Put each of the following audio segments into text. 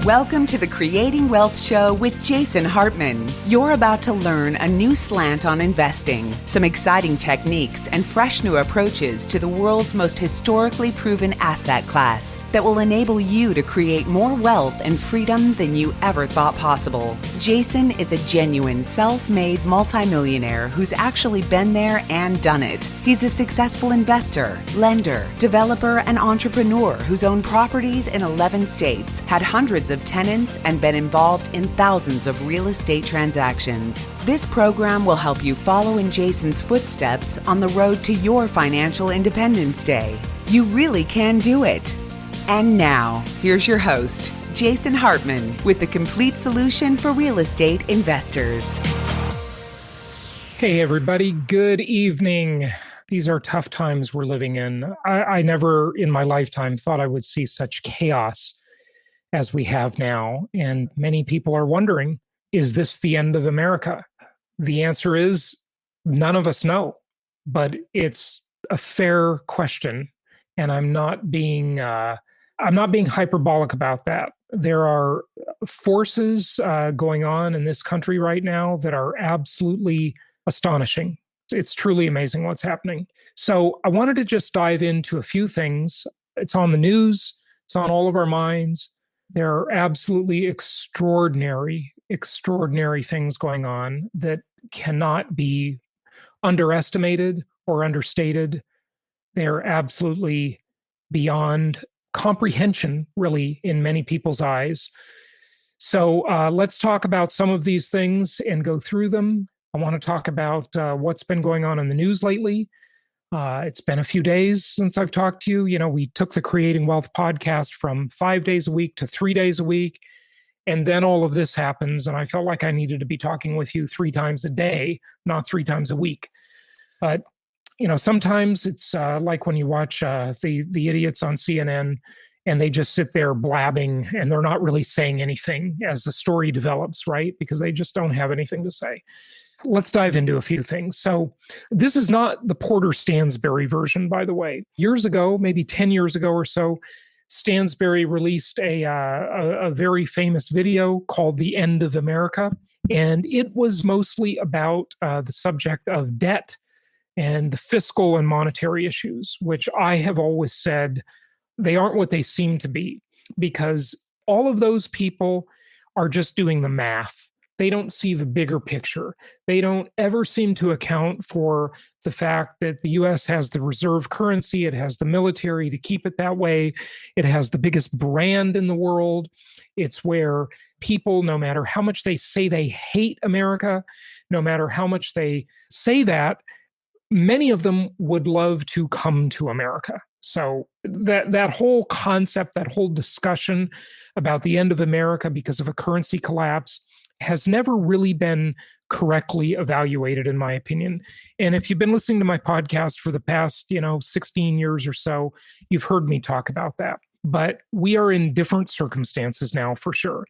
Welcome to the Creating Wealth Show with Jason Hartman. You're about to learn a new slant on investing, some exciting techniques, and fresh new approaches to the world's most historically proven asset class that will enable you to create more wealth and freedom than you ever thought possible. Jason is a genuine self-made multimillionaire who's actually been there and done it. He's a successful investor, lender, developer, and entrepreneur who's owned properties in 11 states, had hundreds of tenants, and been involved in thousands of real estate transactions. This program will help you follow in Jason's footsteps on the road to your financial independence day. You really can do it. And now, here's your host, Jason Hartman, with the complete solution for real estate investors. Hey, everybody. Good evening. These are tough times we're living in. I never in my lifetime thought I would see such chaos as we have now. And many people are wondering, is this the end of America? The answer is none of us know, but it's a fair question. And I'm not being hyperbolic about that. There are forces going on in this country right now that are absolutely astonishing. It's truly amazing what's happening. So I wanted to just dive into a few things. It's on the news. It's on all of our minds. There are absolutely extraordinary things going on that cannot be underestimated or understated. They're absolutely beyond comprehension, really, in many people's eyes. So let's talk about some of these things and go through them. I want to talk about what's been going on in the news lately. It's been a few days since I've talked to you. You know, we took the Creating Wealth podcast from 5 days a week to 3 days a week. And then all of this happens. And I felt like I needed to be talking with you 3 times a day, not 3 times a week. But, you know, sometimes it's like when you watch the idiots on CNN and they just sit there blabbing and they're not really saying anything as the story develops, right? Because they just don't have anything to say. Let's dive into a few things. So this is not the Porter Stansberry version, by the way. Years ago, maybe 10 years ago or so, Stansberry released a very famous video called The End of America. And it was mostly about the subject of debt and the fiscal and monetary issues, which I have always said they aren't what they seem to be, because all of those people are just doing the math. They don't see the bigger picture. They don't ever seem to account for the fact that the U.S. has the reserve currency. It has the military to keep it that way. It has the biggest brand in the world. It's where people, no matter how much they say they hate America, no matter how much they say that, many of them would love to come to America. So that whole concept, that whole discussion about the end of America because of a currency collapse has never really been correctly evaluated, in my opinion. And if you've been listening to my podcast for the past, 16 years or so, you've heard me talk about that. But we are in different circumstances now, for sure.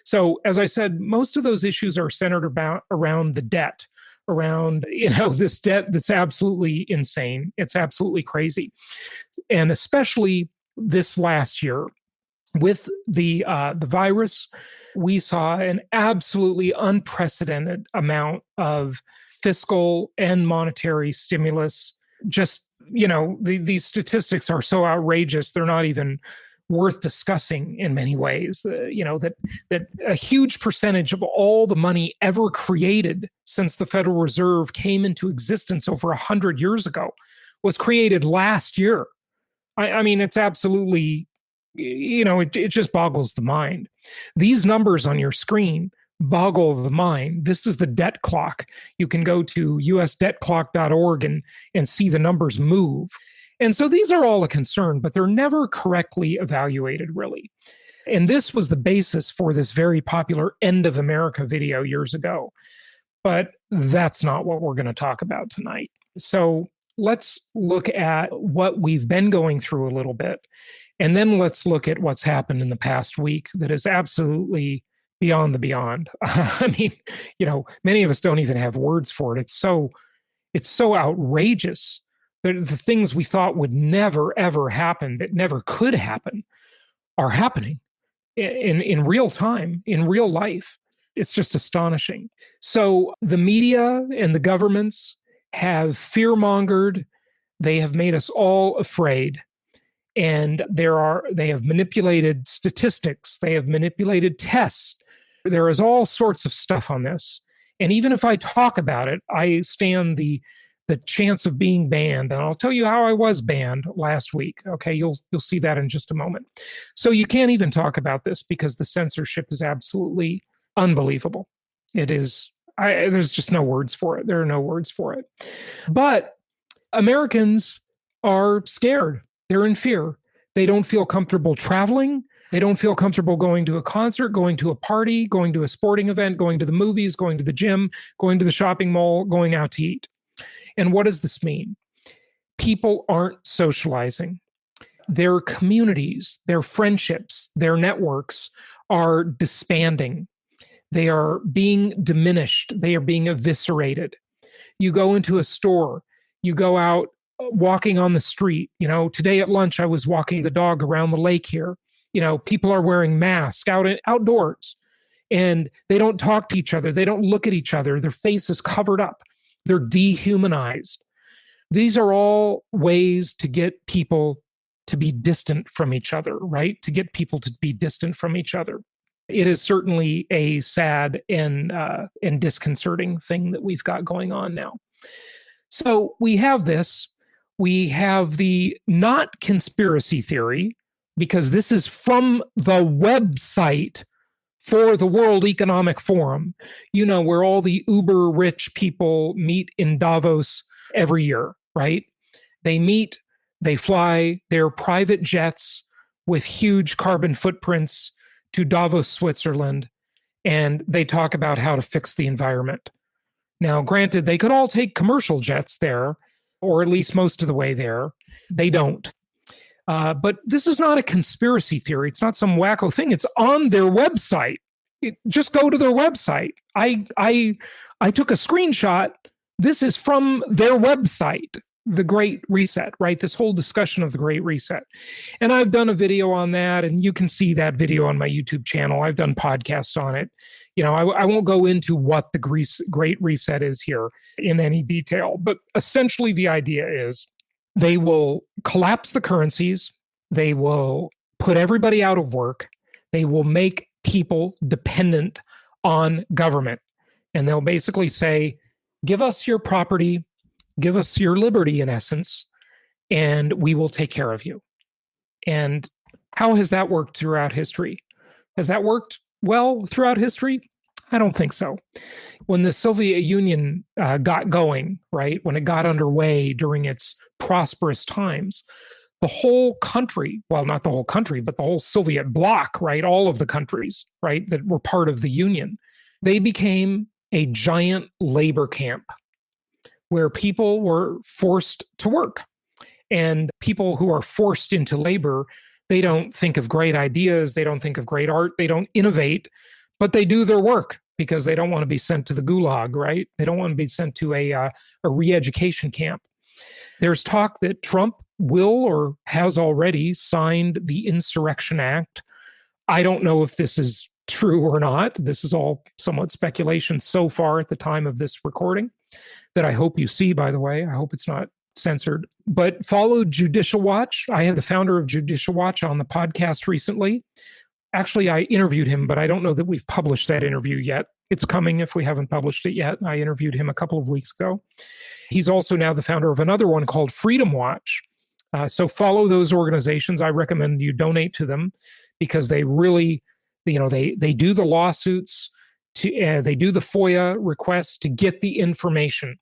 So as I said, most of those issues are centered around the debt, around this debt that's absolutely insane. It's absolutely crazy. And especially this last year with the virus, we saw an absolutely unprecedented amount of fiscal and monetary stimulus. Just, these statistics are so outrageous, they're not even worth discussing in many ways. That a huge percentage of all the money ever created since the Federal Reserve came into existence over 100 years ago was created last year. I mean, it's absolutely, it just boggles the mind. These numbers on your screen boggle the mind. This is the debt clock. You can go to usdebtclock.org and see the numbers move. And so these are all a concern, but they're never correctly evaluated, really. And this was the basis for this very popular End of America video years ago. But that's not what we're going to talk about tonight. So let's look at what we've been going through a little bit. And then let's look at what's happened in the past week that is absolutely beyond the beyond. I mean, many of us don't even have words for it. It's so outrageous. The things we thought would never, ever happen, that never could happen, are happening. in real time, in real life. It's just astonishing. So the media and the governments have fear-mongered. They have made us all afraid. And they have manipulated statistics. They have manipulated tests. There is all sorts of stuff on this. And even if I talk about it, I stand the chance of being banned. And I'll tell you how I was banned last week. Okay, you'll see that in just a moment. So you can't even talk about this because the censorship is absolutely unbelievable. It is. There's just no words for it. There are no words for it. But Americans are scared. They're in fear. They don't feel comfortable traveling. They don't feel comfortable going to a concert, going to a party, going to a sporting event, going to the movies, going to the gym, going to the shopping mall, going out to eat. And what does this mean? People aren't socializing. Their communities, their friendships, their networks are disbanding. They are being diminished. They are being eviscerated. You go into a store, you go out walking on the street. Today at lunch, I was walking the dog around the lake here. People are wearing masks outdoors, and they don't talk to each other. They don't look at each other. Their face is covered up. They're dehumanized. These are all ways to get people to be distant from each other, right? To get people to be distant from each other. It is certainly a sad and disconcerting thing that we've got going on now. So we have this. We have the not conspiracy theory, because this is from the website for the World Economic Forum, where all the uber rich people meet in Davos every year, right? They meet, they fly their private jets with huge carbon footprints to Davos, Switzerland, and they talk about how to fix the environment. Now, granted, they could all take commercial jets there, or at least most of the way there. They don't. But this is not a conspiracy theory. It's not some wacko thing. It's on their website. Just go to their website. I took a screenshot. This is from their website, the Great Reset, right? This whole discussion of the Great Reset. And I've done a video on that, and you can see that video on my YouTube channel. I've done podcasts on it. I won't go into what the Great Reset is here in any detail, but essentially the idea is they will collapse the currencies. They will put everybody out of work. They will make people dependent on government. And they'll basically say, give us your property, give us your liberty in essence, and we will take care of you. And how has that worked throughout history? Has that worked well throughout history? I don't think so. When the Soviet Union got going, right, when it got underway during its prosperous times, the whole country, well, not the whole country, but the whole Soviet bloc, right, all of the countries, right, that were part of the Union, they became a giant labor camp where people were forced to work. And people who are forced into labor, they don't think of great ideas, they don't think of great art, they don't innovate, but they do their work because they don't want to be sent to the gulag, right? They don't want to be sent to a re-education camp. There's talk that Trump will or has already signed the Insurrection Act. I don't know if this is true or not. This is all somewhat speculation so far at the time of this recording that I hope you see, by the way. I hope it's not censored. But follow Judicial Watch. I had the founder of Judicial Watch on the podcast recently. Actually, I interviewed him, but I don't know that we've published that interview yet. It's coming if we haven't published it yet. I interviewed him a couple of weeks ago. He's also now the founder of another one called Freedom Watch. So follow those organizations. I recommend you donate to them because they really, they do the lawsuits, they do the FOIA requests to get the information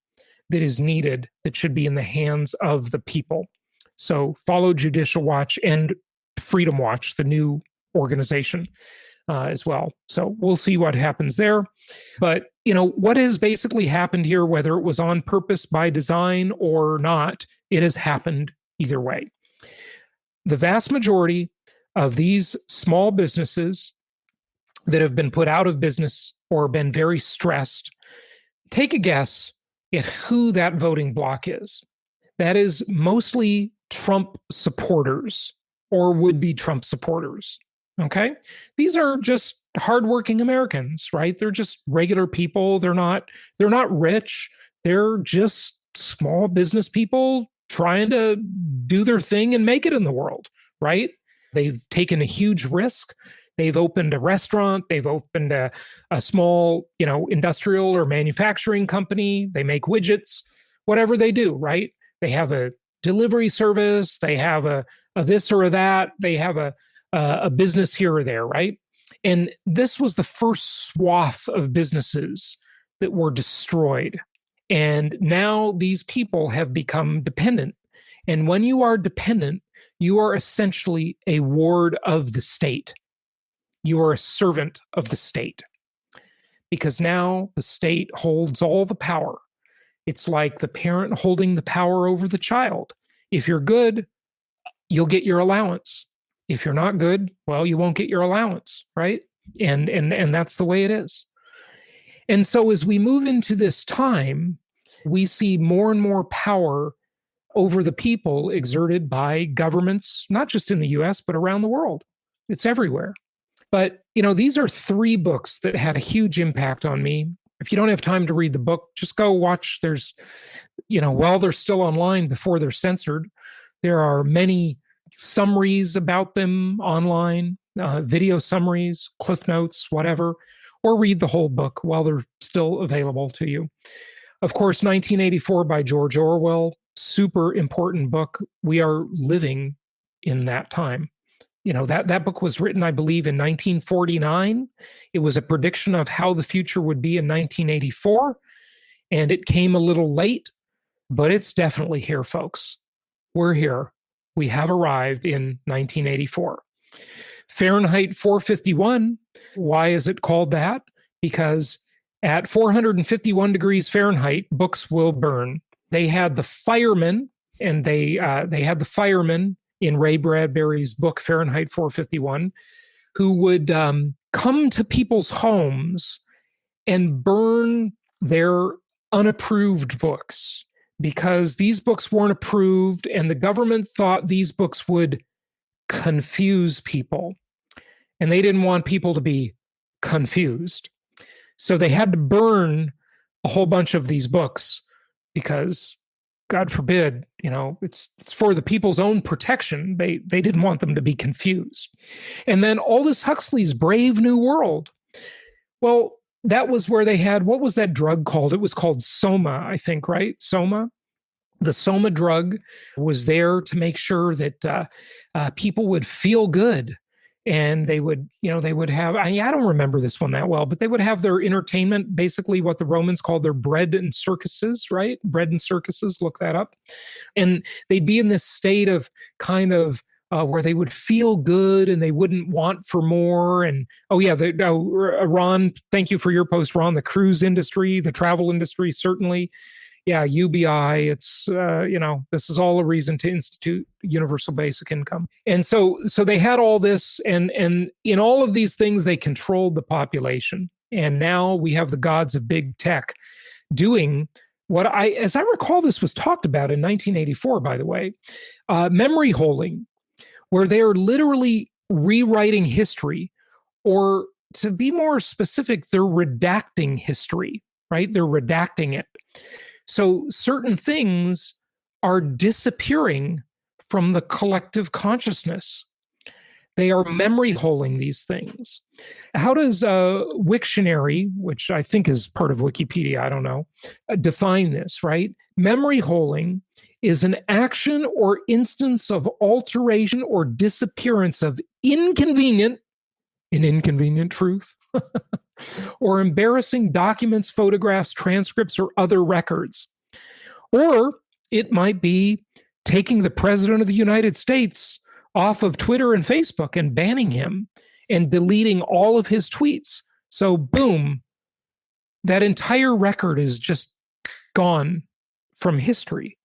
that is needed, that should be in the hands of the people. So follow Judicial Watch and Freedom Watch, the new organization as well. So we'll see what happens there. But, what has basically happened here, whether it was on purpose by design or not, it has happened either way. The vast majority of these small businesses that have been put out of business or been very stressed, take a guess at who that voting bloc is. That is mostly Trump supporters or would-be Trump supporters. Okay. These are just hardworking Americans, right? They're just regular people. They're not rich. They're just small business people trying to do their thing and make it in the world, right? They've taken a huge risk. They've opened a restaurant. They've opened a small, industrial or manufacturing company. They make widgets, whatever they do, right? They have a delivery service. They have a this or a that. They have a business here or there, right? And this was the first swath of businesses that were destroyed. And now these people have become dependent. And when you are dependent, you are essentially a ward of the state. You are a servant of the state. Because now the state holds all the power. It's like the parent holding the power over the child. If you're good, you'll get your allowance. If you're not good, well, you won't get your allowance, right? And that's the way it is. And so as we move into this time, we see more and more power over the people exerted by governments, not just in the US, but around the world. It's everywhere. But, these are 3 books that had a huge impact on me. If you don't have time to read the book, just go watch. There's, while they're still online before they're censored, there are many summaries about them online, video summaries, cliff notes, whatever, or read the whole book while they're still available to you. Of course, 1984 by George Orwell, super important book. We are living in that time. That book was written, I believe, in 1949. It was a prediction of how the future would be in 1984, and it came a little late, but it's definitely here, folks. We're here. We have arrived in 1984. Fahrenheit 451, why is it called that? Because at 451 degrees Fahrenheit, books will burn. They had the firemen, and they had the firemen in Ray Bradbury's book, Fahrenheit 451, who would come to people's homes and burn their unapproved books, because these books weren't approved and the government thought these books would confuse people. And they didn't want people to be confused. So they had to burn a whole bunch of these books because, God forbid, it's for the people's own protection. They didn't want them to be confused. And then Aldous Huxley's Brave New World. Well, that was where they had, what was that drug called? It was called Soma, I think, right? Soma. The Soma drug was there to make sure that people would feel good. And they would have, I don't remember this one that well, but they would have their entertainment, basically what the Romans called their bread and circuses, right? Bread and circuses, look that up. And they'd be in this state of kind of where they would feel good and they wouldn't want for more. And, Ron, thank you for your post, Ron, the cruise industry, the travel industry, certainly. Yeah, UBI, it's, this is all a reason to institute universal basic income. And so they had all this, and in all of these things, they controlled the population. And now we have the gods of big tech doing what as I recall, this was talked about in 1984, by the way, memory holding, where they're literally rewriting history, or to be more specific, they're redacting history, right? They're redacting it. So certain things are disappearing from the collective consciousness. They are memory holding these things. How does Wiktionary, which I think is part of Wikipedia, I don't know, define this, right? Memory holding is an action or instance of alteration or disappearance of inconvenient truth, or embarrassing documents, photographs, transcripts, or other records. Or it might be taking the President of the United States off of Twitter and Facebook and banning him and deleting all of his tweets. So boom, that entire record is just gone from history.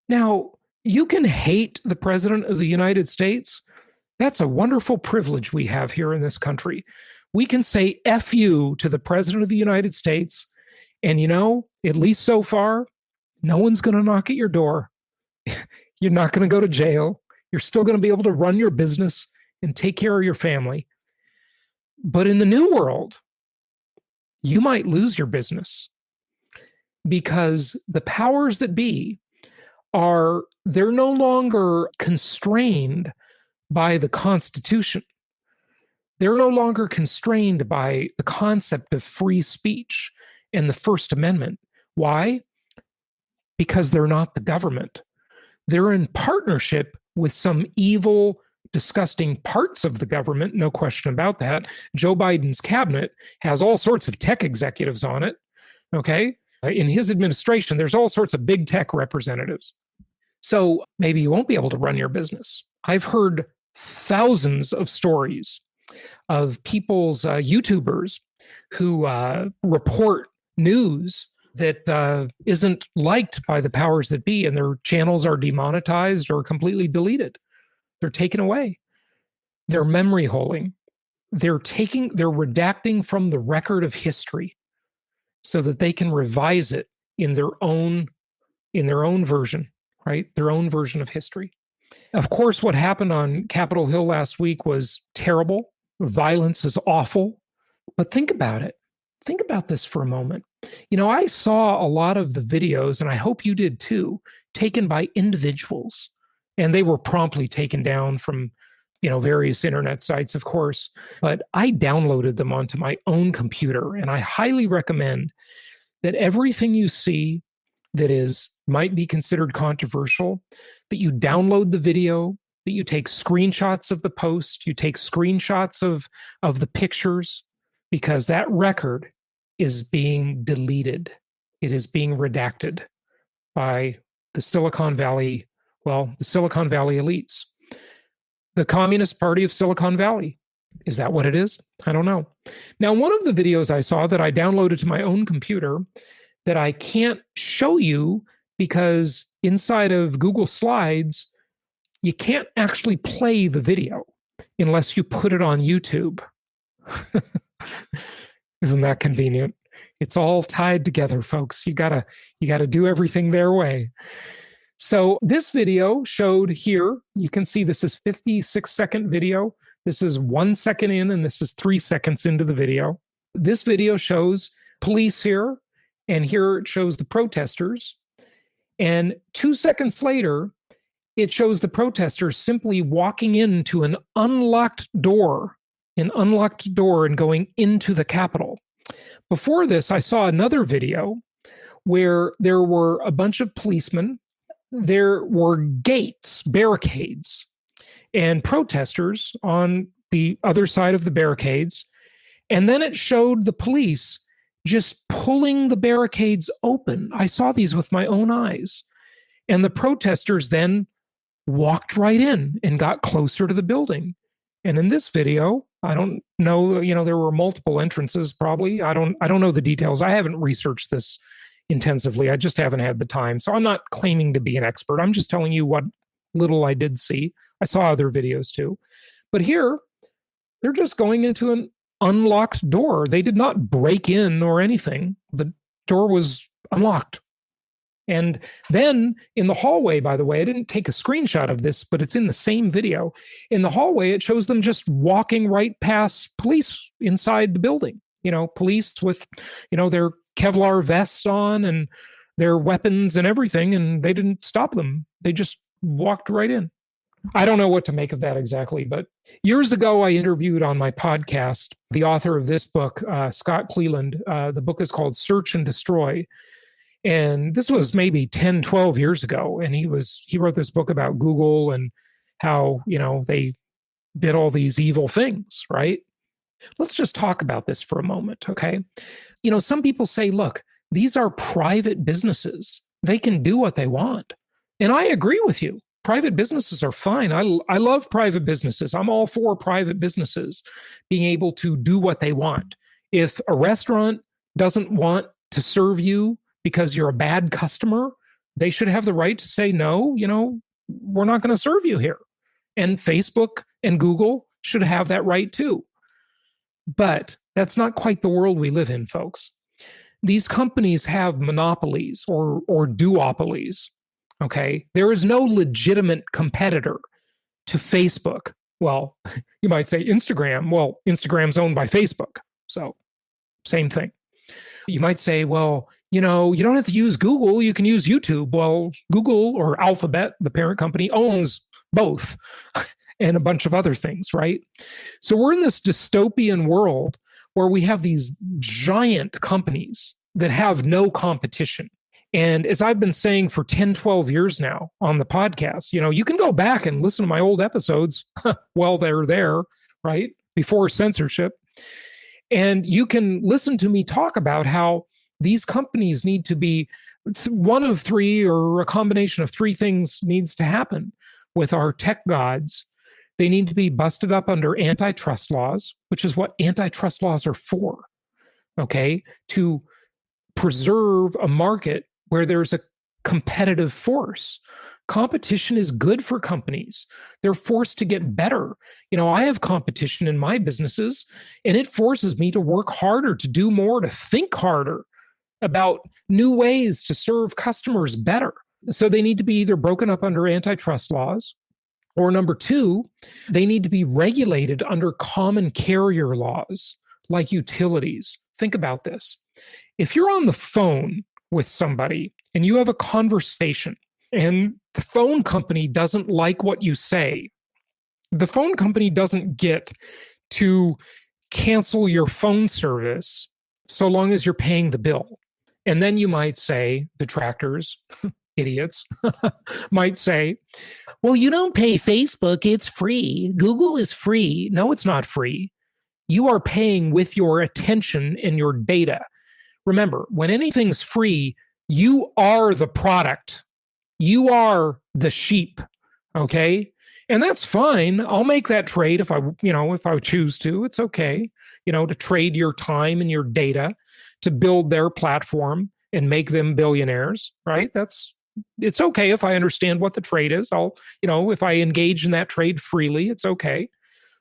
Now, you can hate the President of the United States. That's a wonderful privilege we have here in this country. We can say F you to the President of the United States, and at least so far, no one's going to knock at your door. You're not going to go to jail. You're still going to be able to run your business and take care of your family. But in the new world, you might lose your business because the powers that be they're no longer constrained by the Constitution. They're no longer constrained by the concept of free speech and the First Amendment. Why? Because they're not the government. They're in partnership with some evil, disgusting parts of the government, no question about that. Joe Biden's cabinet has all sorts of tech executives on it, okay? In his administration, there's all sorts of big tech representatives. So maybe you won't be able to run your business. I've heard thousands of stories of people's YouTubers who report news that isn't liked by the powers that be, and their channels are demonetized or completely deleted. They're taken away. They're memory holing. They're redacting from the record of history so that they can revise it in their own version, right? Their own version of history. Of course, what happened on Capitol Hill last week was terrible. Violence is awful. But think about it. Think about this for a moment. I saw a lot of the videos, and I hope you did too, taken by individuals. And they were promptly taken down from, various internet sites, of course. But I downloaded them onto my own computer. And I highly recommend that everything you see that might be considered controversial, that you download the video, that you take screenshots of the post, you take screenshots of the pictures, because that record is being deleted. It is being redacted by the Silicon Valley elites. The Communist Party of Silicon Valley. Is that what it is? I don't know. Now, one of the videos I saw that I downloaded to my own computer that I can't show you because inside of Google Slides, you can't actually play the video unless you put it on YouTube. Isn't that convenient? It's all tied together, folks. You gotta do everything their way. So this video showed here, you can see this is 56-second video. This is 1 second in, and this is 3 seconds into the video. This video shows police here, and here it shows the protesters. And 2 seconds later, it shows the protesters simply walking into an unlocked door and going into the Capitol. Before this, I saw another video where there were a bunch of policemen. There were gates, barricades, and protesters on the other side of the barricades. And then it showed the police just pulling the barricades open. I saw these with my own eyes. And the protesters then walked right in and got closer to the building. And in this video, I don't know, there were multiple entrances probably. I don't know the details. I haven't researched this intensively. I just haven't had the time. So I'm not claiming to be an expert. I'm just telling you what little I did see. I saw other videos too. But here, they're just going into an unlocked door. They did not break in or anything. The door was unlocked. And then in the hallway, by the way, I didn't take a screenshot of this, but it's in the same video. In the hallway, it shows them just walking right past police inside the building. Police with, their Kevlar vests on and their weapons and everything, and they didn't stop them. They just walked right in. I don't know what to make of that exactly, but years ago, I interviewed on my podcast the author of this book, Scott Cleland. The book is called Search and Destroy. And this was maybe 10, 12 years ago. And he wrote this book about Google and how, they did all these evil things, right? Let's just talk about this for a moment, okay? Some people say, look, these are private businesses. They can do what they want. And I agree with you. Private businesses are fine. I love private businesses. I'm all for private businesses being able to do what they want. If a restaurant doesn't want to serve you because you're a bad customer, they should have the right to say, no, we're not going to serve you here. And Facebook and Google should have that right too. But that's not quite the world we live in, folks. These companies have monopolies or duopolies, okay? There is no legitimate competitor to Facebook Well, you might say Instagram. Well, Instagram's owned by Facebook. So same thing. You might say, well, you don't have to use Google. You can use YouTube. Well, Google or Alphabet, the parent company, owns both and a bunch of other things, right? So we're in this dystopian world where we have these giant companies that have no competition. And as I've been saying for 10, 12 years now on the podcast, you can go back and listen to my old episodes while they're there, right? Before censorship. And you can listen to me talk about how these companies need to be one of three, or a combination of three things needs to happen with our tech gods. They need to be busted up under antitrust laws, which is what antitrust laws are for, okay? To preserve a market where there's a competitive force. Competition is good for companies. They're forced to get better. I have competition in my businesses, and it forces me to work harder, to do more, to think harder about new ways to serve customers better. So they need to be either broken up under antitrust laws, or number two, they need to be regulated under common carrier laws like utilities. Think about this. If you're on the phone with somebody and you have a conversation and the phone company doesn't like what you say, the phone company doesn't get to cancel your phone service so long as you're paying the bill. And then you might say, detractors, idiots, might say, well, you don't pay Facebook, it's free. Google is free. No, it's not free. You are paying with your attention and your data. Remember, when anything's free, you are the product. You are the sheep, okay? And that's fine. I'll make that trade if I choose to. It's okay, to trade your time and your data to build their platform and make them billionaires, right? It's okay if I understand what the trade is. If I engage in that trade freely, it's okay.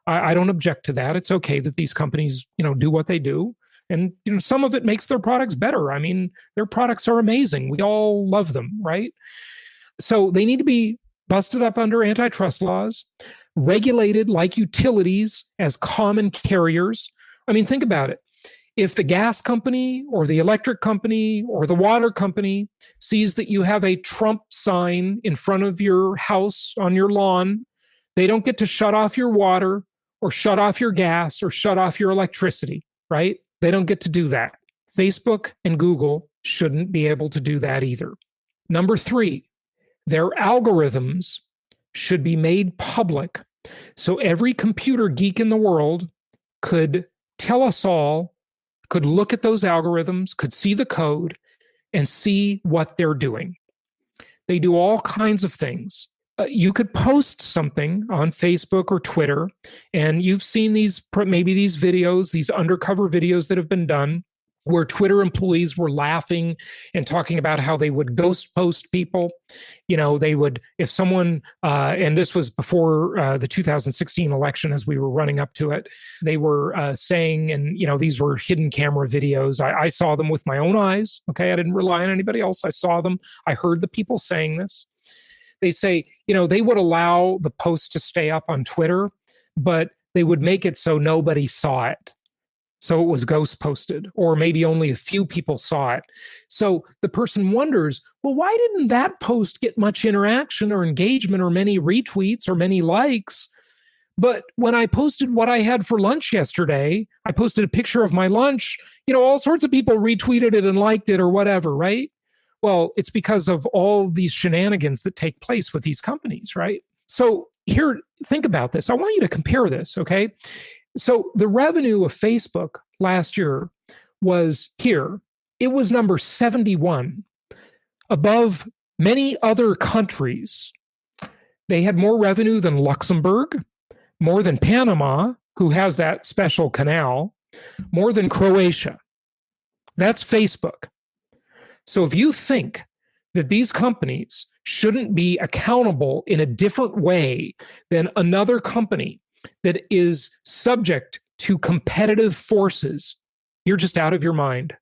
I don't object to that. It's okay that these companies, do what they do. And some of it makes their products better. I mean, their products are amazing. We all love them, right? So they need to be busted up under antitrust laws, regulated like utilities as common carriers. I mean, think about it. If the gas company or the electric company or the water company sees that you have a Trump sign in front of your house on your lawn, they don't get to shut off your water or shut off your gas or shut off your electricity, right? They don't get to do that. Facebook and Google shouldn't be able to do that either. Number three, their algorithms should be made public so every computer geek in the world could tell us all, could look at those algorithms, could see the code and see what they're doing. They do all kinds of things. You could post something on Facebook or Twitter, and you've seen these videos, these undercover videos that have been done where Twitter employees were laughing and talking about how they would ghost post people. They would, if someone, and this was before the 2016 election as we were running up to it, they were saying, and these were hidden camera videos. I saw them with my own eyes. Okay, I didn't rely on anybody else. I saw them. I heard the people saying this. They say, they would allow the post to stay up on Twitter, but they would make it so nobody saw it. So it was ghost posted, or maybe only a few people saw it. So the person wonders, well, why didn't that post get much interaction or engagement or many retweets or many likes? But when I posted what I had for lunch yesterday, I posted a picture of my lunch, all sorts of people retweeted it and liked it or whatever, right? Well, it's because of all these shenanigans that take place with these companies, right? So here, think about this. I want you to compare this, okay? So the revenue of Facebook last year was here. It was number 71, above many other countries. They had more revenue than Luxembourg, more than Panama, who has that special canal, more than Croatia. That's Facebook. So if you think that these companies shouldn't be accountable in a different way than another company that is subject to competitive forces, you're just out of your mind.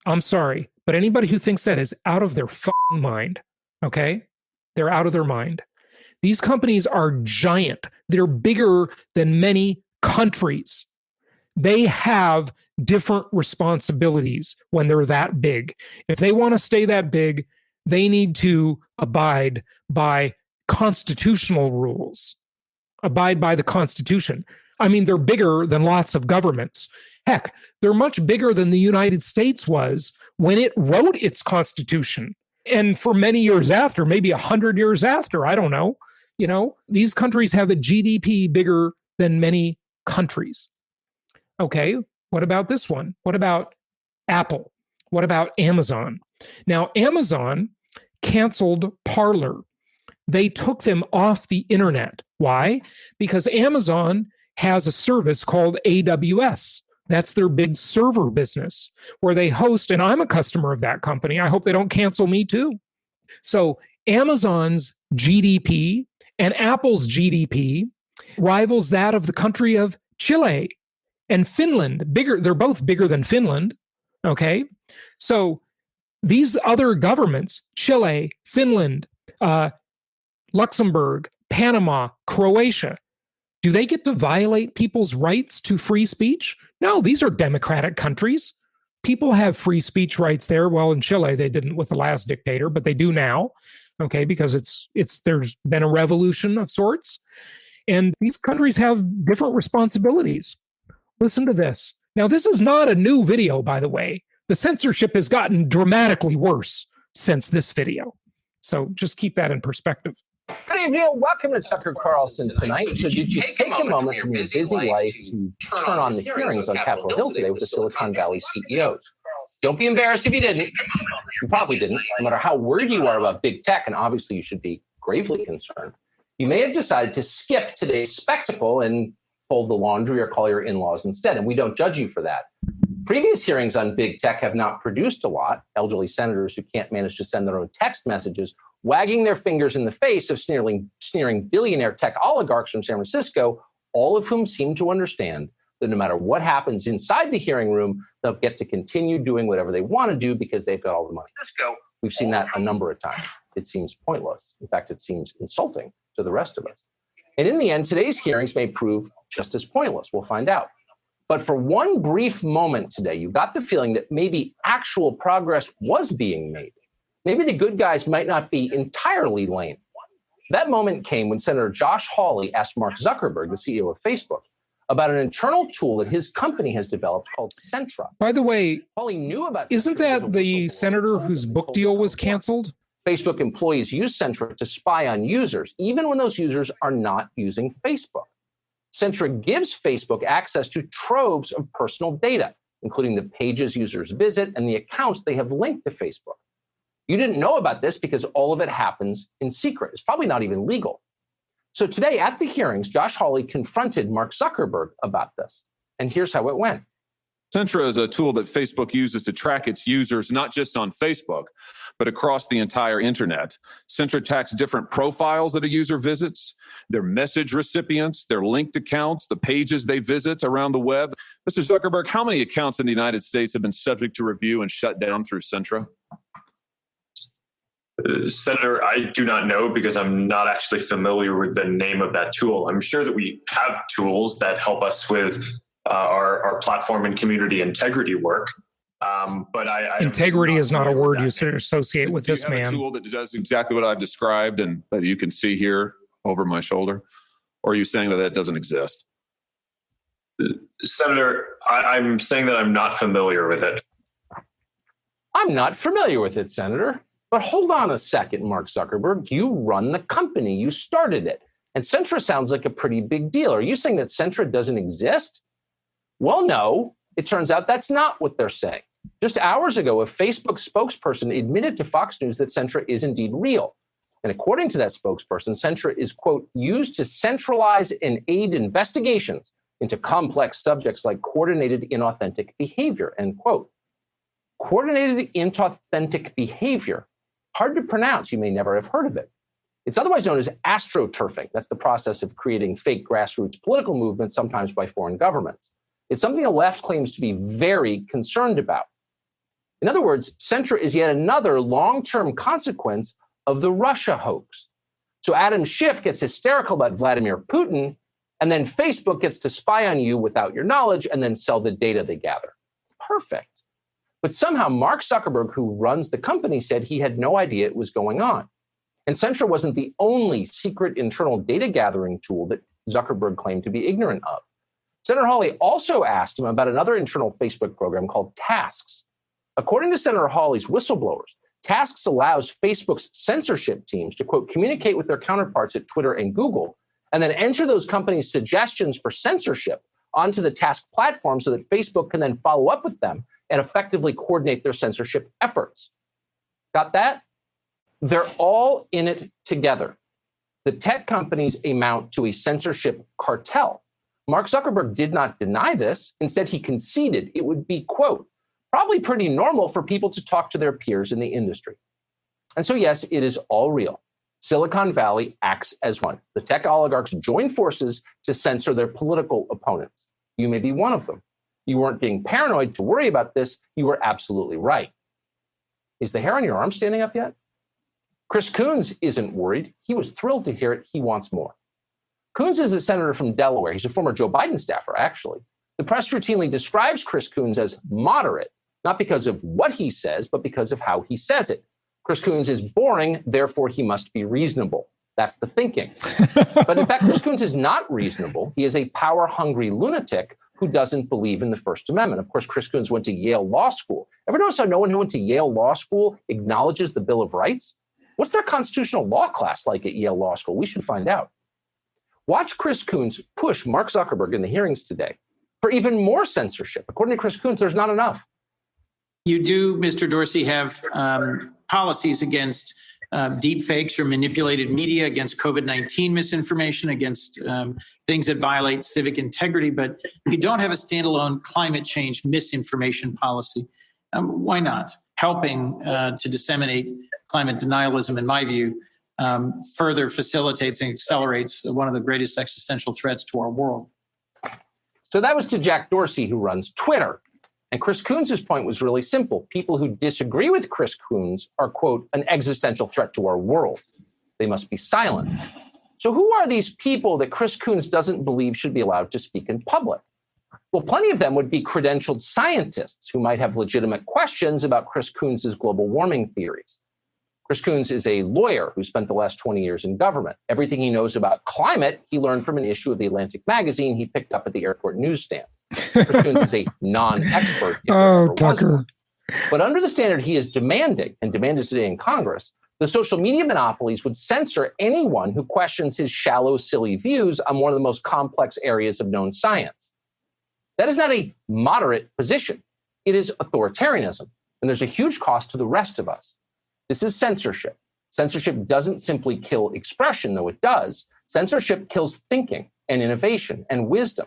I'm sorry, but anybody who thinks that is out of their fucking mind, okay? They're out of their mind. These companies are giant. They're bigger than many countries. They have different responsibilities when they're that big. If they want to stay that big, they need to abide by constitutional rules, abide by the Constitution. I mean, they're bigger than lots of governments. Heck, they're much bigger than the United States was when it wrote its Constitution. And for many years after, maybe 100 years after, I don't know, these countries have a GDP bigger than many countries. Okay, what about this one? What about Apple? What about Amazon? Now, Amazon canceled Parler. They took them off the internet. Why? Because Amazon has a service called AWS. That's their big server business where they host, and I'm a customer of that company. I hope they don't cancel me too. So Amazon's GDP and Apple's GDP rivals that of the country of Chile and Finland. Bigger, they're both bigger than Finland. Okay. So these other governments, Chile, Finland, Luxembourg, Panama, Croatia, do they get to violate people's rights to free speech? No, these are democratic countries. People have free speech rights there. Well, in Chile, they didn't with the last dictator, but they do now, okay, because there's been a revolution of sorts. And these countries have different responsibilities. Listen to this. Now, this is not a new video, by the way. The censorship has gotten dramatically worse since this video. So just keep that in perspective. Good evening. Welcome to Tucker Carlson tonight. So did you take a moment from your busy life to turn on the hearings on Capitol Hill today with the Silicon Valley CEOs? Don't be embarrassed if you didn't. You probably didn't. No matter how worried you are about big tech, and obviously you should be gravely concerned, you may have decided to skip today's spectacle and fold the laundry or call your in-laws instead, and we don't judge you for that. Previous hearings on big tech have not produced a lot. Elderly senators who can't manage to send their own text messages, wagging their fingers in the face of sneering billionaire tech oligarchs from San Francisco, all of whom seem to understand that no matter what happens inside the hearing room, they'll get to continue doing whatever they want to do because they've got all the money. We've seen that a number of times. It seems pointless. In fact, it seems insulting to the rest of us. And in the end, today's hearings may prove just as pointless. We'll find out. But for one brief moment today, you got the feeling that maybe actual progress was being made. Maybe the good guys might not be entirely lame. That moment came when Senator Josh Hawley asked Mark Zuckerberg, the CEO of Facebook, about an internal tool that his company has developed called Centra. By the way, Hawley knew about isn't that the senator whose book deal was canceled? Facebook employees use Centra to spy on users, even when those users are not using Facebook. Centra gives Facebook access to troves of personal data, including the pages users visit and the accounts they have linked to Facebook. You didn't know about this because all of it happens in secret. It's probably not even legal. So today at the hearings, Josh Hawley confronted Mark Zuckerberg about this. And here's how it went. Centra is a tool that Facebook uses to track its users, not just on Facebook, but across the entire internet. Centra tracks different profiles that a user visits, their message recipients, their linked accounts, the pages they visit around the web. Mr. Zuckerberg, how many accounts in the United States have been subject to review and shut down through Centra? Senator, I do not know because I'm not actually familiar with the name of that tool. I'm sure that we have tools that help us with our platform and community integrity work. But integrity is not a word you associate with this man. Do you have a tool that does exactly what I've described and that you can see here over my shoulder? Or are you saying that that doesn't exist? Senator, I'm saying that I'm not familiar with it. I'm not familiar with it, Senator. But hold on a second, Mark Zuckerberg. You run the company. You started it. And Centra sounds like a pretty big deal. Are you saying that Centra doesn't exist? Well, no. It turns out that's not what they're saying. Just hours ago, a Facebook spokesperson admitted to Fox News that Centra is indeed real. And according to that spokesperson, Centra is, quote, used to centralize and aid investigations into complex subjects like coordinated inauthentic behavior, end quote. Coordinated inauthentic behavior. Hard to pronounce. You may never have heard of it. It's otherwise known as astroturfing. That's the process of creating fake grassroots political movements, sometimes by foreign governments. It's something the left claims to be very concerned about. In other words, Centra is yet another long-term consequence of the Russia hoax. So Adam Schiff gets hysterical about Vladimir Putin, and then Facebook gets to spy on you without your knowledge and then sell the data they gather. Perfect. But somehow Mark Zuckerberg, who runs the company, said he had no idea it was going on. And Censor wasn't the only secret internal data gathering tool that Zuckerberg claimed to be ignorant of. Senator Hawley also asked him about another internal Facebook program called Tasks. According to Senator Hawley's whistleblowers, Tasks allows Facebook's censorship teams to, quote, communicate with their counterparts at Twitter and Google, and then enter those companies' suggestions for censorship onto the Task platform so that Facebook can then follow up with them and effectively coordinate their censorship efforts. Got that? They're all in it together. The tech companies amount to a censorship cartel. Mark Zuckerberg did not deny this. Instead, he conceded it would be, quote, probably pretty normal for people to talk to their peers in the industry. And so, yes, it is all real. Silicon Valley acts as one. The tech oligarchs join forces to censor their political opponents. You may be one of them. You weren't being paranoid to worry about this. You were absolutely right. Is the hair on your arm standing up yet? Chris Coons isn't worried. He was thrilled to hear it. He wants more. Coons is a senator from Delaware. He's a former Joe Biden staffer, actually. The press routinely describes Chris Coons as moderate, not because of what he says, but because of how he says it. Chris Coons is boring, therefore he must be reasonable. That's the thinking. But in fact, Chris Coons is not reasonable. He is a power-hungry lunatic who doesn't believe in the First Amendment. Of course, Chris Coons went to Yale Law School. Ever notice how no one who went to Yale Law School acknowledges the Bill of Rights? What's their constitutional law class like at Yale Law School? We should find out. Watch Chris Coons push Mark Zuckerberg in the hearings today for even more censorship. According to Chris Coons, there's not enough. You do, Mr. Dorsey, have policies against deep fakes or manipulated media, against COVID-19 misinformation, against things that violate civic integrity, but you don't have a standalone climate change misinformation policy. Why not? Helping to disseminate climate denialism, in my view, further facilitates and accelerates one of the greatest existential threats to our world. So that was to Jack Dorsey, who runs Twitter. And Chris Coons' point was really simple. People who disagree with Chris Coons are, quote, an existential threat to our world. They must be silent. So who are these people that Chris Coons doesn't believe should be allowed to speak in public? Well, plenty of them would be credentialed scientists who might have legitimate questions about Chris Coons' global warming theories. Chris Coons is a lawyer who spent the last 20 years in government. Everything he knows about climate, he learned from an issue of the Atlantic magazine he picked up at the airport newsstand. Chris Coons is a non-expert. Oh, Tucker. But under the standard he is demanding, and demanded today in Congress, the social media monopolies would censor anyone who questions his shallow, silly views on one of the most complex areas of known science. That is not a moderate position. It is authoritarianism. And there's a huge cost to the rest of us. This is censorship. Censorship doesn't simply kill expression, though it does. Censorship kills thinking and innovation and wisdom.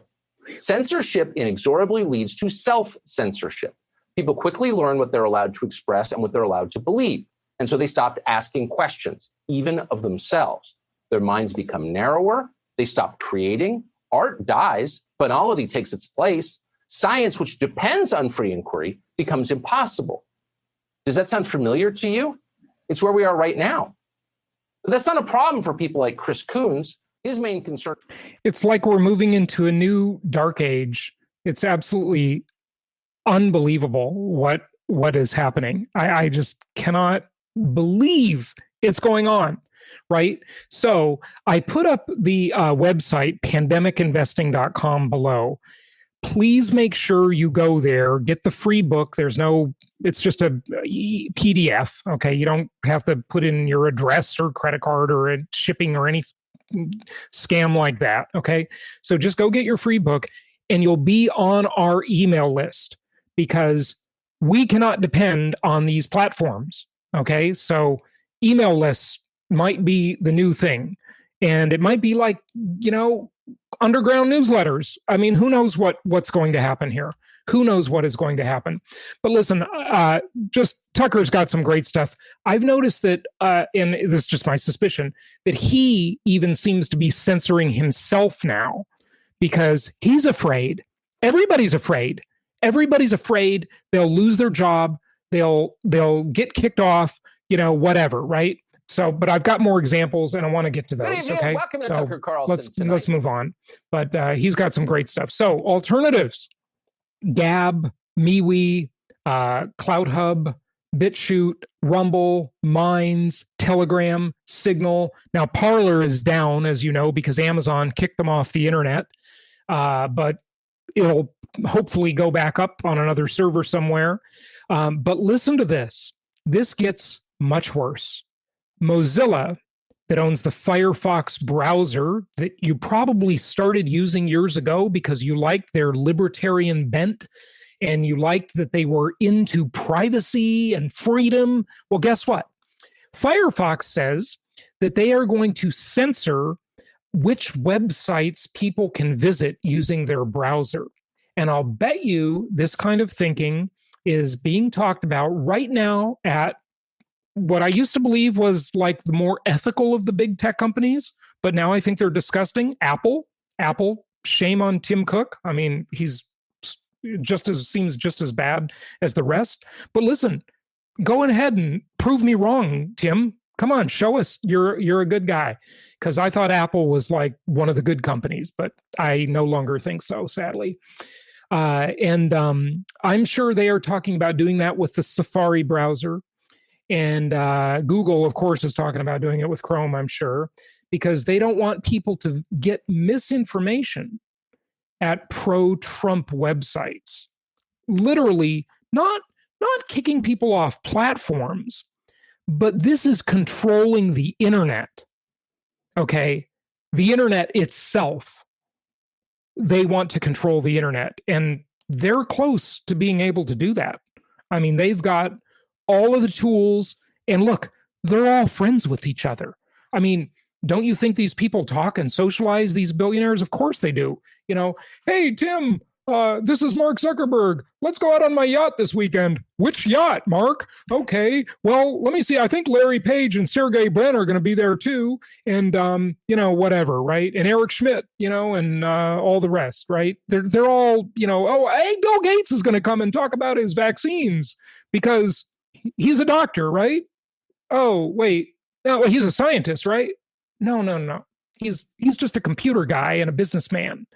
Censorship inexorably leads to self-censorship. People quickly learn what they're allowed to express and what they're allowed to believe. And so they stopped asking questions, even of themselves. Their minds become narrower. They stop creating. Art dies. Banality takes its place. Science, which depends on free inquiry, becomes impossible. Does that sound familiar to you? It's where we are right now. But that's not a problem for people like Chris Coons. His main concern. It's like we're moving into a new dark age. It's absolutely unbelievable what is happening. I just cannot believe it's going on, right? So I put up the website, pandemicinvesting.com below. Please make sure you go there, get the free book. It's just a PDF, okay? You don't have to put in your address or credit card or a shipping or any scam like that, okay? So just go get your free book and you'll be on our email list because we cannot depend on these platforms, okay? So email lists might be the new thing. And it might be like, underground newsletters. I mean, who knows what's going to happen here? Who knows what is going to happen? But listen, just Tucker's got some great stuff. I've noticed that, and this is just my suspicion, that he even seems to be censoring himself now because he's afraid. Everybody's afraid. Everybody's afraid they'll lose their job. They'll get kicked off, whatever, right? So, but I've got more examples, and I want to get to Good those. evening. Okay, Welcome to so Tucker Carlson let's move on. But he's got some great stuff. So, alternatives: Gab, MeWe, CloutHub, BitChute, Rumble, Minds, Telegram, Signal. Now, Parler is down, as you know, because Amazon kicked them off the internet. But it'll hopefully go back up on another server somewhere. But listen to this. This gets much worse. Mozilla, that owns the Firefox browser that you probably started using years ago because you liked their libertarian bent and you liked that they were into privacy and freedom. Well, guess what? Firefox says that they are going to censor which websites people can visit using their browser. And I'll bet you this kind of thinking is being talked about right now at what I used to believe was like the more ethical of the big tech companies, but now I think they're disgusting. Apple, shame on Tim Cook. I mean, he's seems just as bad as the rest. But listen, go ahead and prove me wrong, Tim. Come on, show us you're a good guy. Because I thought Apple was like one of the good companies, but I no longer think so, sadly. And I'm sure they are talking about doing that with the Safari browser. And Google, of course, is talking about doing it with Chrome, I'm sure, because they don't want people to get misinformation at pro-Trump websites. Literally, not kicking people off platforms, but this is controlling the internet. Okay? The internet itself. They want to control the internet, and they're close to being able to do that. I mean, they've got all of the tools, and look, they're all friends with each other. I mean, don't you think these people talk and socialize, these billionaires? Of course they do. You know, hey, Tim, this is Mark Zuckerberg. Let's go out on my yacht this weekend. Which yacht, Mark? Okay, well, let me see. I think Larry Page and Sergey Brin are going to be there too. And, whatever, right? And Eric Schmidt, and all the rest, right? They're all, hey, Bill Gates is going to come and talk about his vaccines because he's a doctor, right? Oh, wait. No, he's a scientist, right? No. He's just a computer guy and a businessman.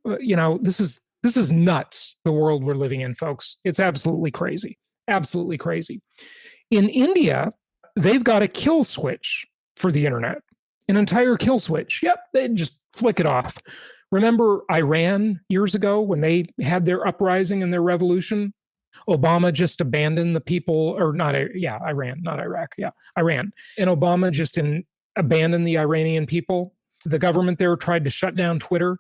This is nuts, the world we're living in, folks. It's absolutely crazy. Absolutely crazy. In India, they've got a kill switch for the internet, an entire kill switch. Yep, they just flick it off. Remember Iran years ago when they had their uprising and their revolution? Obama just abandoned the people, or not, Iran, not Iraq. Yeah, Iran. And Obama just abandoned the Iranian people. The government there tried to shut down Twitter.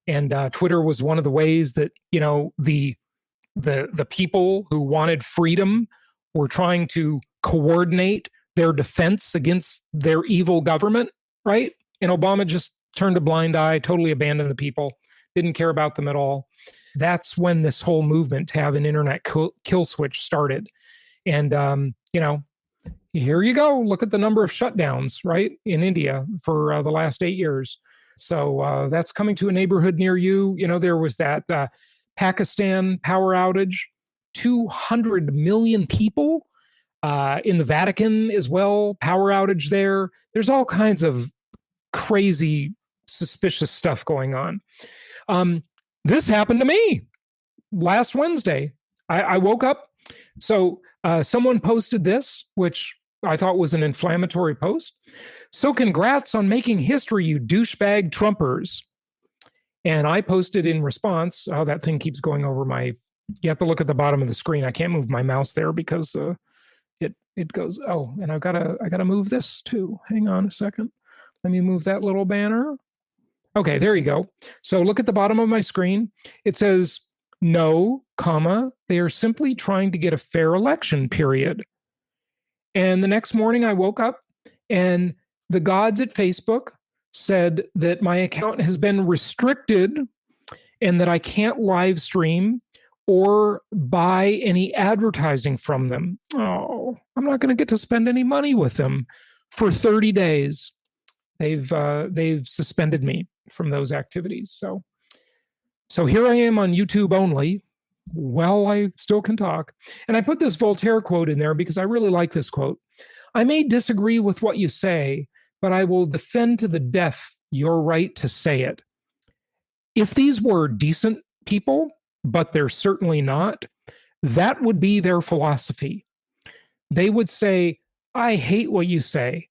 And Twitter was one of the ways that, the people who wanted freedom were trying to coordinate their defense against their evil government, right? And Obama just turned a blind eye, totally abandoned the people, didn't care about them at all. That's when this whole movement to have an internet kill switch started. And, here you go. Look at the number of shutdowns, right, in India for the last 8 years. So that's coming to a neighborhood near you. There was that Pakistan power outage, 200 million people in the Vatican as well, power outage there. There's all kinds of crazy, suspicious stuff going on. This happened to me last Wednesday. I woke up. So someone posted this, which I thought was an inflammatory post. So congrats on making history, you douchebag Trumpers. And I posted in response, that thing keeps going over you have to look at the bottom of the screen. I can't move my mouse there because it goes, and I gotta move this too. Hang on a second. Let me move that little banner. Okay, there you go. So look at the bottom of my screen. It says, no, they are simply trying to get a fair election, period. And the next morning I woke up and the gods at Facebook said that my account has been restricted and that I can't live stream or buy any advertising from them. Oh, I'm not going to get to spend any money with them for 30 days. They've suspended me from those activities. So here I am on YouTube only. Well, I still can talk. And I put this Voltaire quote in there because I really like this quote. I may disagree with what you say, but I will defend to the death your right to say it. If these were decent people, but they're certainly not, that would be their philosophy. They would say, I hate what you say.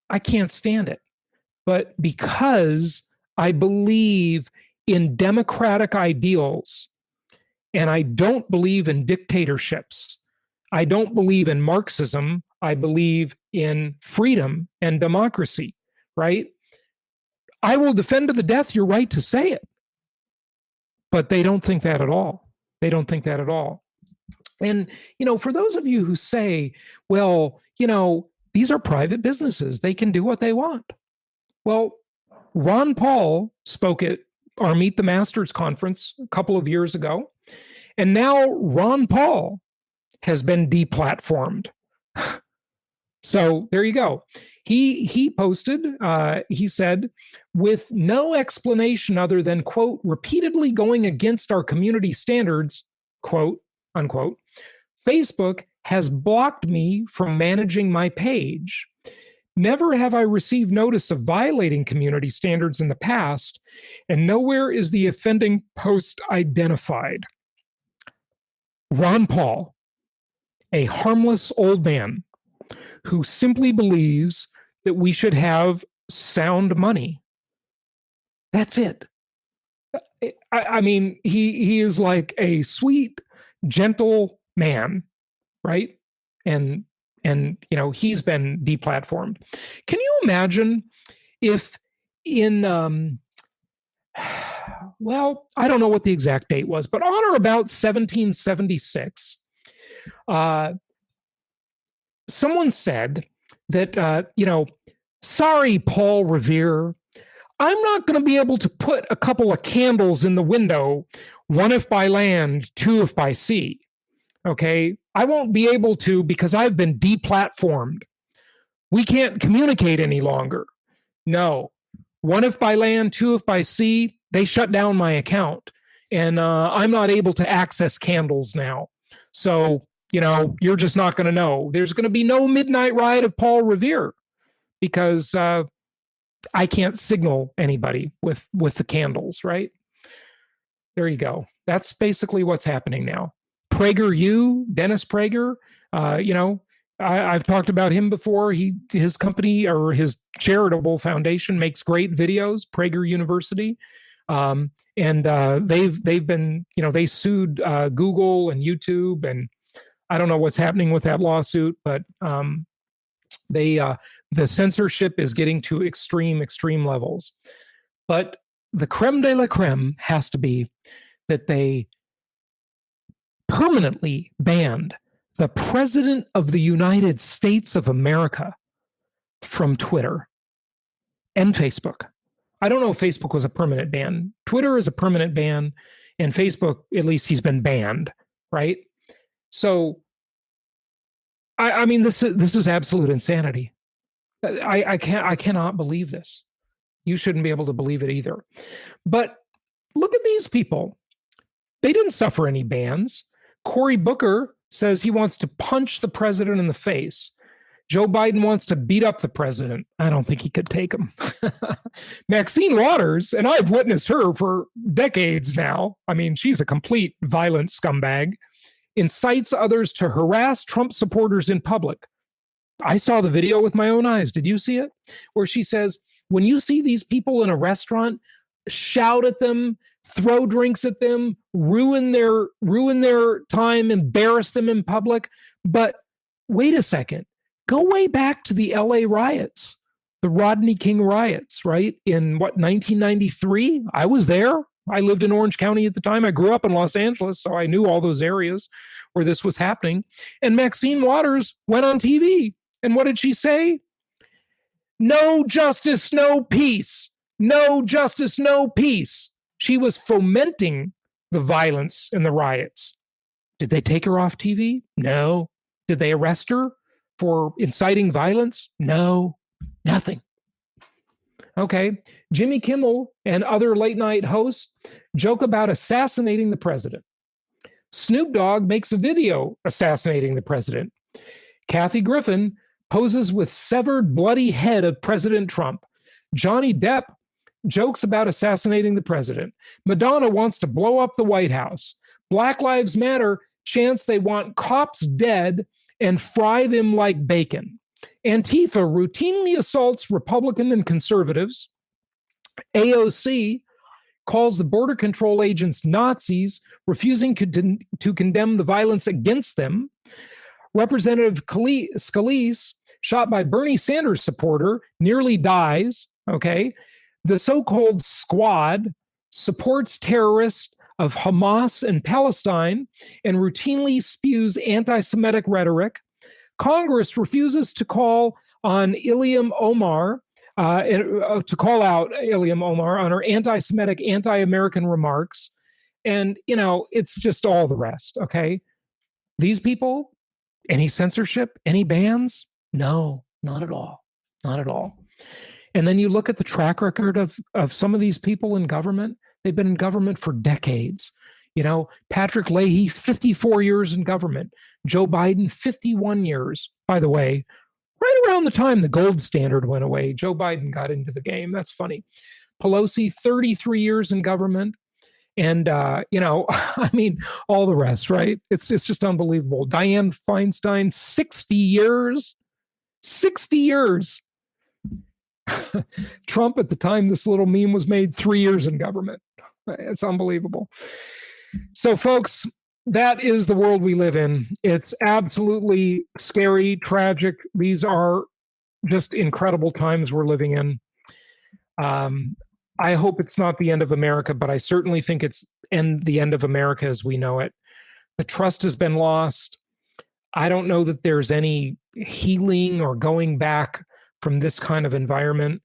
I can't stand it. But because I believe in democratic ideals, and I don't believe in dictatorships, I don't believe in Marxism, I believe in freedom and democracy, right? I will defend to the death your right to say it. But they don't think that at all. They don't think that at all. And, for those of you who say, well, these are private businesses, they can do what they want. Well, Ron Paul spoke at our Meet the Masters conference a couple of years ago, and now Ron Paul has been deplatformed. So there you go. He posted, he said, with no explanation other than, quote, repeatedly going against our community standards, quote, unquote, Facebook has blocked me from managing my page. Never have I received notice of violating community standards in the past, and nowhere is the offending post identified. Ron Paul, a harmless old man who simply believes that we should have sound money. That's it. I mean, he is like a sweet, gentle man, right? And he's been deplatformed. Can you imagine if in well, I don't know what the exact date was, but on or about 1776, someone said that, sorry, Paul Revere, I'm not going to be able to put a couple of candles in the window, one if by land, two if by sea. Okay, I won't be able to because I've been deplatformed. We can't communicate any longer. No, one if by land, two if by sea, they shut down my account. And I'm not able to access candles now. So, you're just not going to know. There's going to be no midnight ride of Paul Revere because I can't signal anybody with the candles, right? There you go. That's basically what's happening now. PragerU, Dennis Prager, I've talked about him before. His company or his charitable foundation makes great videos, Prager University. And they've been, they sued Google and YouTube, and I don't know what's happening with that lawsuit, but the censorship is getting to extreme levels. But the creme de la creme has to be that they permanently banned the President of the United States of America from Twitter and Facebook. I don't know if Facebook was a permanent ban. Twitter is a permanent ban, and Facebook, at least he's been banned, right? So, I mean, this is absolute insanity. I cannot believe this. You shouldn't be able to believe it either. But look at these people. They didn't suffer any bans. Cory Booker says he wants to punch the president in the face. Joe Biden wants to beat up the president. I don't think he could take him. Maxine Waters, and I've witnessed her for decades now. I mean, she's a complete violent scumbag. Incites others to harass Trump supporters in public. I saw the video with my own eyes. Did you see it? Where she says, when you see these people in a restaurant, shout at them, throw drinks at them, ruin their time, embarrass them in public. But wait a second. Go way back to the LA riots, the Rodney King riots, right? In 1993? I was there. I lived in Orange County at the time. I grew up in Los Angeles, so I knew all those areas where this was happening. And Maxine Waters went on TV. And what did she say? No justice, no peace. No justice, no peace. She was fomenting the violence and the riots. Did they take her off TV? No. Did they arrest her for inciting violence? No, nothing. Okay, Jimmy Kimmel and other late night hosts joke about assassinating the president. Snoop Dogg makes a video assassinating the president. Kathy Griffin poses with severed bloody head of President Trump. Johnny Depp jokes about assassinating the president. Madonna wants to blow up the White House. Black Lives Matter chants they want cops dead and fry them like bacon. Antifa routinely assaults Republican and conservatives. AOC calls the border control agents Nazis, refusing to condemn the violence against them. Representative Scalise, shot by Bernie Sanders supporter, nearly dies. Okay. The so-called squad supports terrorists of Hamas and Palestine and routinely spews anti-Semitic rhetoric. Congress refuses to call on Ilham Omar, to call out Ilham Omar on her anti-Semitic, anti-American remarks. And, it's just all the rest, okay? These people, any censorship, any bans? No, not at all. Not at all. And then you look at the track record of some of these people in government. They've been in government for decades. Patrick Leahy, 54 years in government. Joe Biden, 51 years. By the way, right around the time the gold standard went away, Joe Biden got into the game. That's funny. Pelosi, 33 years in government. And, all the rest, right? It's just unbelievable. Dianne Feinstein, 60 years. 60 years. Trump, at the time this little meme was made, 3 years in government. It's unbelievable. So, folks, that is the world we live in. It's absolutely scary, tragic. These are just incredible times we're living in. I hope it's not the end of America, but I certainly think it's the end of America as we know it. The trust has been lost. I don't know that there's any healing or going back from this kind of environment.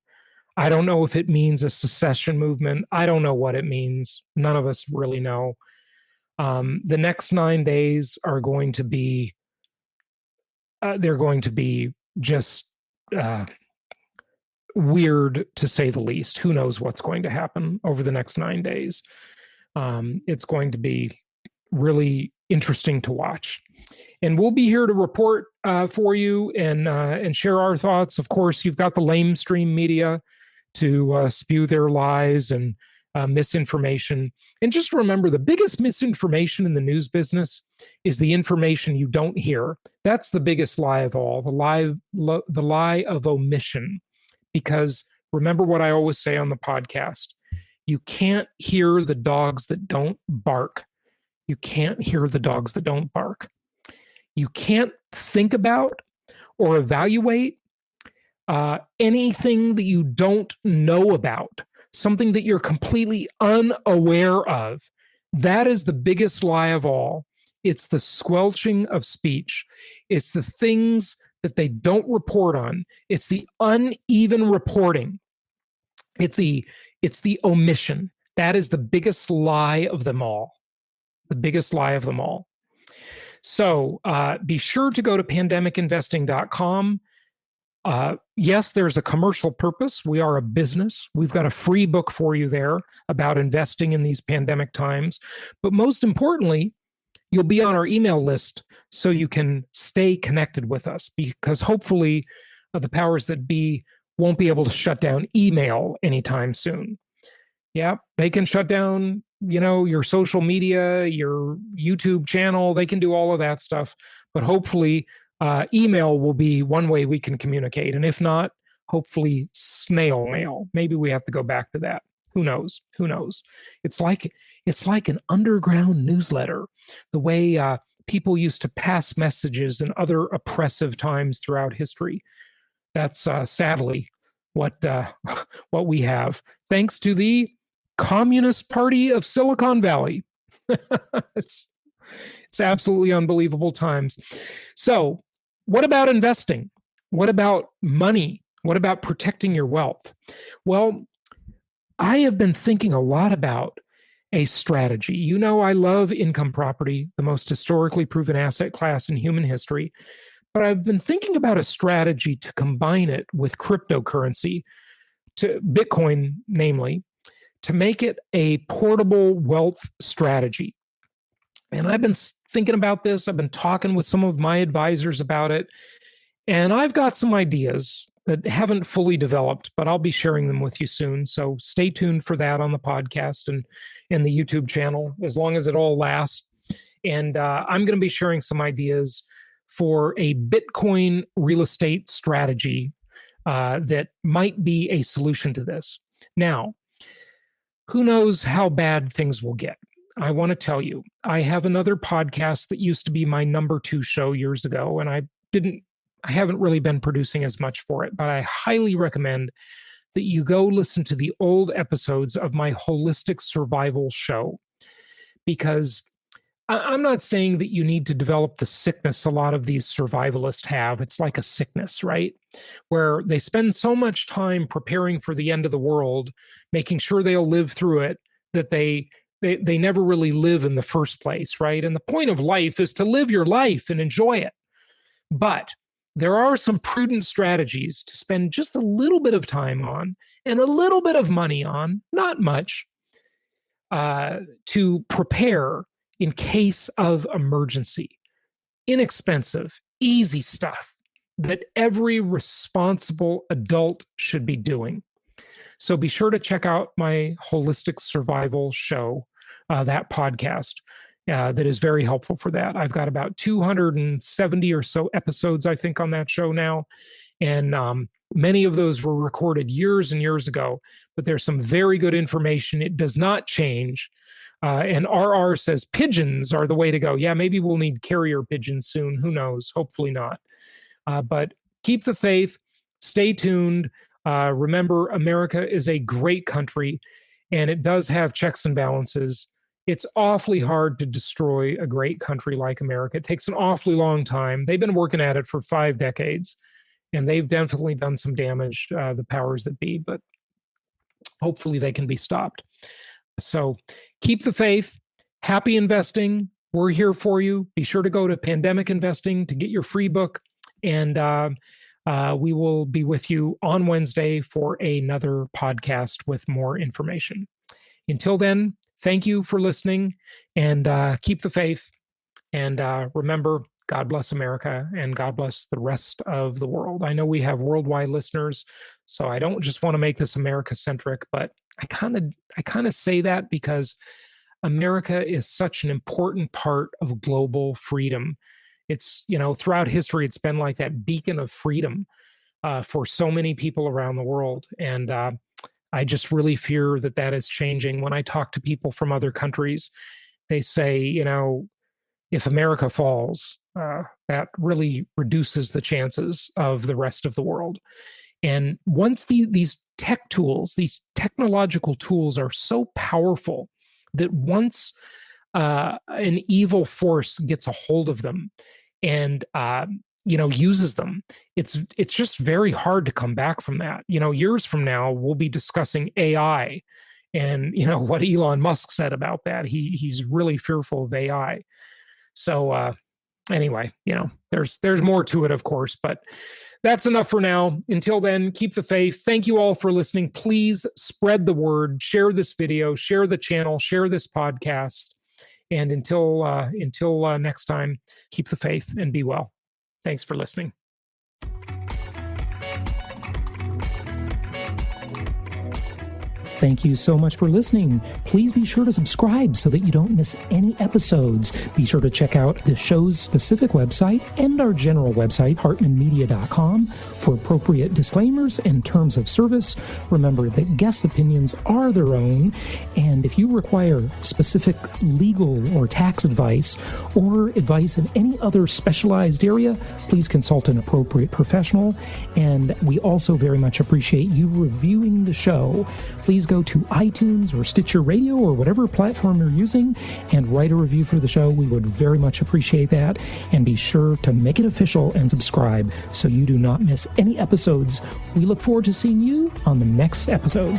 I don't know if it means a secession movement. I don't know what it means. None of us really know. The next 9 days are going to be, they're going to be just weird, to say the least. Who knows what's going to happen over the next 9 days? It's going to be really interesting to watch. And we'll be here to report for you and share our thoughts. Of course, you've got the lamestream media to spew their lies and misinformation. And just remember, the biggest misinformation in the news business is the information you don't hear. That's the biggest lie of all, the lie of omission. Because remember what I always say on the podcast, you can't hear the dogs that don't bark. You can't hear the dogs that don't bark. You can't think about or evaluate anything that you don't know about, something that you're completely unaware of. That is the biggest lie of all. It's the squelching of speech. It's the things that they don't report on. It's the uneven reporting. It's the omission. That is the biggest lie of them all. The biggest lie of them all. So be sure to go to pandemicinvesting.com. Yes, there's a commercial purpose. We are a business. We've got a free book for you there about investing in these pandemic times. But most importantly, you'll be on our email list so you can stay connected with us, because hopefully the powers that be won't be able to shut down email anytime soon. Yeah, they can shut down, your social media, your YouTube channel. They can do all of that stuff. But hopefully email will be one way we can communicate. And if not, hopefully snail mail. Maybe we have to go back to that. Who knows? Who knows? It's like an underground newsletter, the way people used to pass messages in other oppressive times throughout history. That's sadly what we have, thanks to the Communist Party of Silicon Valley. It's absolutely unbelievable times. So, what about investing? What about money? What about protecting your wealth? Well, I have been thinking a lot about a strategy. I love income property, the most historically proven asset class in human history. But I've been thinking about a strategy to combine it with cryptocurrency, to Bitcoin, namely, to make it a portable wealth strategy. And I've been thinking about this. I've been talking with some of my advisors about it. And I've got some ideas that haven't fully developed, but I'll be sharing them with you soon. So stay tuned for that on the podcast and the YouTube channel, as long as it all lasts. And I'm going to be sharing some ideas for a Bitcoin real estate strategy that might be a solution to this. Now, who knows how bad things will get? I want to tell you, I have another podcast that used to be my number 2 show years ago, and I haven't really been producing as much for it, but I highly recommend that you go listen to the old episodes of my holistic survival show, because I'm not saying that you need to develop the sickness a lot of these survivalists have. It's like a sickness, right? Where they spend so much time preparing for the end of the world, making sure they'll live through it, that they never really live in the first place, right? And the point of life is to live your life and enjoy it. But there are some prudent strategies to spend just a little bit of time on and a little bit of money on, not much, to prepare in case of emergency. Inexpensive, easy stuff that every responsible adult should be doing. So be sure to check out my holistic survival show, that podcast. That is very helpful for that. I've got about 270 or so episodes, I think, on that show now. And many of those were recorded years and years ago, but there's some very good information. It does not change. And RR says pigeons are the way to go. Yeah, maybe we'll need carrier pigeons soon. Who knows? Hopefully not. But keep the faith. Stay tuned. Remember, America is a great country, and it does have checks and balances. It's awfully hard to destroy a great country like America. It takes an awfully long time. They've been working at it for 5 decades, and they've definitely done some damage, the powers that be, but hopefully they can be stopped. So keep the faith. Happy investing. We're here for you. Be sure to go to Pandemic Investing to get your free book, and we will be with you on Wednesday for another podcast with more information. Until then, thank you for listening, and keep the faith. And remember, God bless America, and God bless the rest of the world. I know we have worldwide listeners, so I don't just want to make this America-centric, but I kind of say that because America is such an important part of global freedom. It's, throughout history, it's been like that beacon of freedom for so many people around the world. And I just really fear that is changing. When I talk to people from other countries, they say, if America falls, that really reduces the chances of the rest of the world. And once these tech tools, these technological tools are so powerful that once an evil force gets a hold of them and uses them, it's just very hard to come back from that. Years from now, we'll be discussing AI and what Elon Musk said about that. He's really fearful of AI. So anyway, there's more to it, of course, but that's enough for now. Until then, keep the faith. Thank you all for listening. Please spread the word, share this video, share the channel, share this podcast. And until next time, keep the faith and be well. Thanks for listening. Thank you so much for listening. Please be sure to subscribe so that you don't miss any episodes. Be sure to check out the show's specific website and our general website, hartmanmedia.com, for appropriate disclaimers and terms of service. Remember that guest opinions are their own, and if you require specific legal or tax advice or advice in any other specialized area, please consult an appropriate professional. And we also very much appreciate you reviewing the show. Please go to iTunes or Stitcher Radio or whatever platform you're using and write a review for the show. We would very much appreciate that. And be sure to make it official and subscribe so you do not miss any episodes. We look forward to seeing you on the next episode.